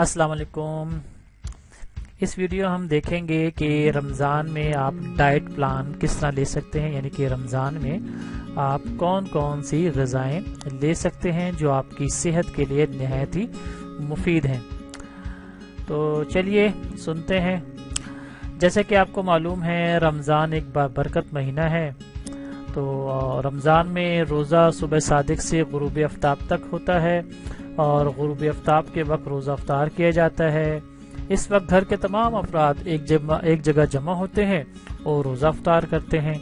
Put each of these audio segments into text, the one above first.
अस्सलाम वालेकुम। इस वीडियो हम देखेंगे कि रमज़ान में आप डाइट प्लान किस तरह ले सकते हैं, यानी कि रमज़ान में आप कौन कौन सी ग़िज़ाएँ ले सकते हैं जो आपकी सेहत के लिए निहायत ही मुफीद हैं। तो चलिए सुनते हैं। जैसे कि आपको मालूम है रमज़ान एक बरकत महीना है। तो रमज़ान में रोज़ा सुबह सादिक से गुरूब आफ्ताब तक होता है और गुरूब आफ्ताब के वक्त रोज़ा अफ्तार किया जाता है। इस वक्त घर के तमाम अफराद एक जगह जमा होते हैं और रोज़ा अफ्तार करते हैं।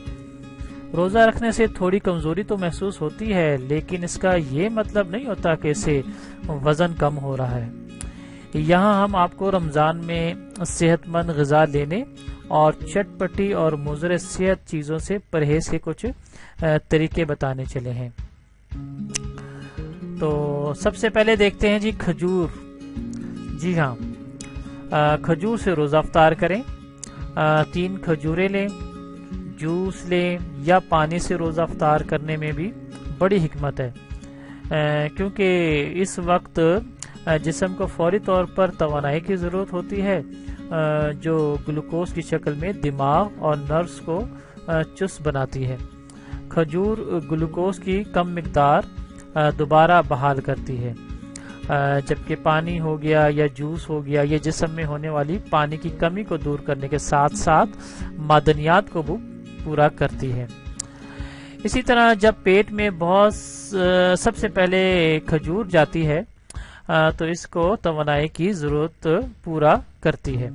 रोज़ा रखने से थोड़ी कमज़ोरी तो महसूस होती है, लेकिन इसका ये मतलब नहीं होता कि इससे वज़न कम हो रहा है। यहाँ हम आपको रमज़ान में सेहतमंद ग़िज़ा लेने और चटपटी और मुज़र सेहत चीज़ों से परहेज़ के कुछ तरीके बताने चले हैं। तो सबसे पहले देखते हैं जी खजूर। जी हाँ, खजूर से रोज़ा अफ्तार करें। 3 खजूरें लें, जूस लें या पानी से रोज़ा अफ्तार करने में भी बड़ी हिकमत है, क्योंकि इस वक्त जिस्म को फौरी तौर पर तवानाई की ज़रूरत होती है, जो ग्लूकोज की शक्ल में दिमाग और नर्व्स को चुस्त बनाती है। खजूर ग्लूकोज की कम मिकदार दोबारा बहाल करती है, जबकि पानी हो गया या जूस हो गया ये जिस्म में होने वाली पानी की कमी को दूर करने के साथ साथ मादनियात को पूरा करती है। इसी तरह जब पेट में बहुत सबसे पहले खजूर जाती है तो इसको तवानाई की ज़रूरत पूरा करती है।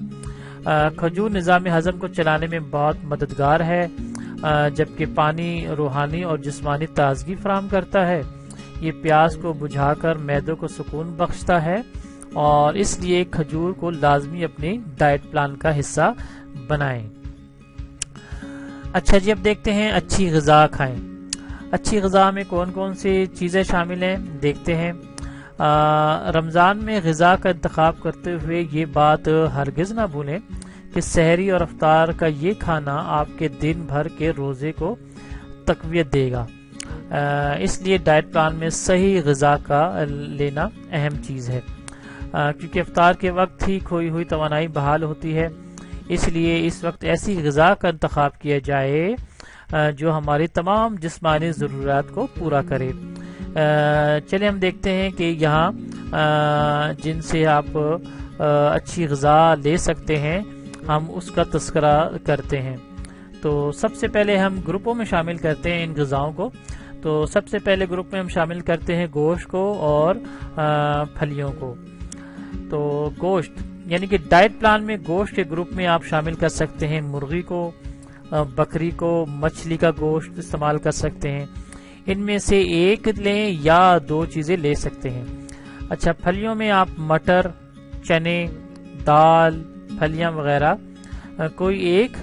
खजूर निज़ाम हज़म को चलाने में बहुत मददगार है, जबकि पानी रूहानी और जिस्मानी ताजगी फराहम करता है। ये प्यास को बुझाकर मैदे को सुकून बख्शता है और इसलिए खजूर को लाजमी अपनी डाइट प्लान का हिस्सा बनाएं। अच्छा जी, अब देखते हैं अच्छी ग़िज़ा खाएं। अच्छी ग़िज़ा में कौन कौन सी चीज़ें शामिल हैं देखते हैं। रमज़ान में ग़िज़ा का इंतखाब करते हुए ये बात हरगिज़ ना भूलें कि सहरी और अफ्तार का ये खाना आपके दिन भर के रोज़े को तक़वियत देगा। इसलिए डाइट प्लान में सही ग़िज़ा का लेना अहम चीज़ है, क्योंकि अफ्तार के वक्त ही खोई हुई तवानाई बहाल होती है। इसलिए इस वक्त ऐसी ग़िज़ा का इंतखाब किया जाए जो हमारी तमाम जिस्मानी ज़रूरत को पूरा करे। चलिए हम देखते हैं कि यहाँ जिनसे आप अच्छी ग़िज़ा ले सकते हैं हम उसका तज़किरा करते हैं। तो सबसे पहले हम ग्रुपों में शामिल करते हैं इन ग़िज़ाओं को। तो सबसे पहले ग्रुप में हम शामिल करते हैं गोश्त को और फलियों को। तो गोश्त यानी कि डाइट प्लान में गोश्त के ग्रुप में आप शामिल कर सकते हैं मुर्गी को, बकरी को, मछली का गोश्त इस्तेमाल कर सकते हैं। इनमें से एक लें या 2 चीज़ें ले सकते हैं। अच्छा, फलियों में आप मटर, चने, दाल, फलियां वगैरह कोई एक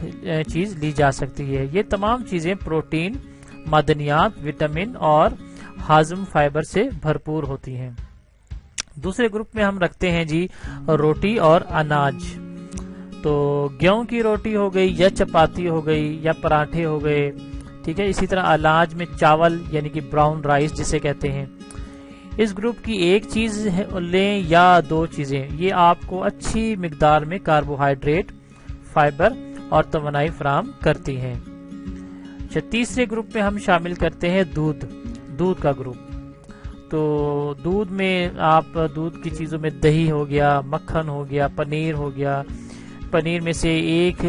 चीज़ ली जा सकती है। ये तमाम चीज़ें प्रोटीन, मादनियात, विटामिन और हाज़म फाइबर से भरपूर होती हैं। दूसरे ग्रुप में हम रखते हैं जी रोटी और अनाज। तो गेहूं की रोटी हो गई या चपाती हो गई या पराठे हो गए, ठीक है। इसी तरह अनाज में चावल यानी कि ब्राउन राइस जिसे कहते हैं। इस ग्रुप की एक चीज़ लें या 2 चीज़ें, ये आपको अच्छी मिकदार में कार्बोहाइड्रेट, फाइबर और तवानाई फराहम करती हैं। तीसरे ग्रुप में हम शामिल करते हैं दूध का ग्रुप। तो दूध में आप दूध की चीज़ों में दही हो गया, मक्खन हो गया, पनीर हो गया। पनीर में से 1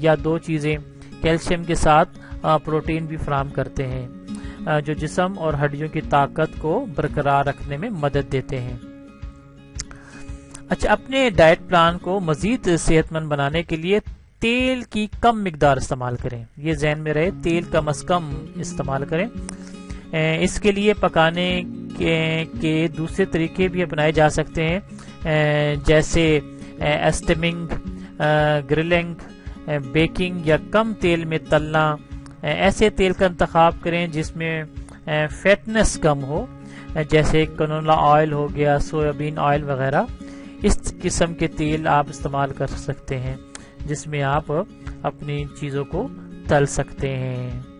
या 2 चीज़ें कैल्शियम के साथ प्रोटीन भी फराहम करते हैं, जो जिस्म और हड्डियों की ताकत को बरकरार रखने में मदद देते हैं। अच्छा, अपने डाइट प्लान को मज़ीद सेहतमंद बनाने के लिए तेल की कम मिकदार इस्तेमाल करें। ये ज़हन में रहे, तेल कम से कम इस्तेमाल करें। इसके लिए पकाने के दूसरे तरीके भी अपनाए जा सकते हैं, जैसे स्टीमिंग, ग्रिलिंग, बेकिंग या कम तेल में तलना। ऐसे तेल का इंतखाब करें जिसमें फैटनेस कम हो, जैसे कनोला ऑयल हो गया, सोयाबीन ऑयल वगैरह। इस किस्म के तेल आप इस्तेमाल कर सकते हैं जिसमें आप अपनी चीज़ों को तल सकते हैं।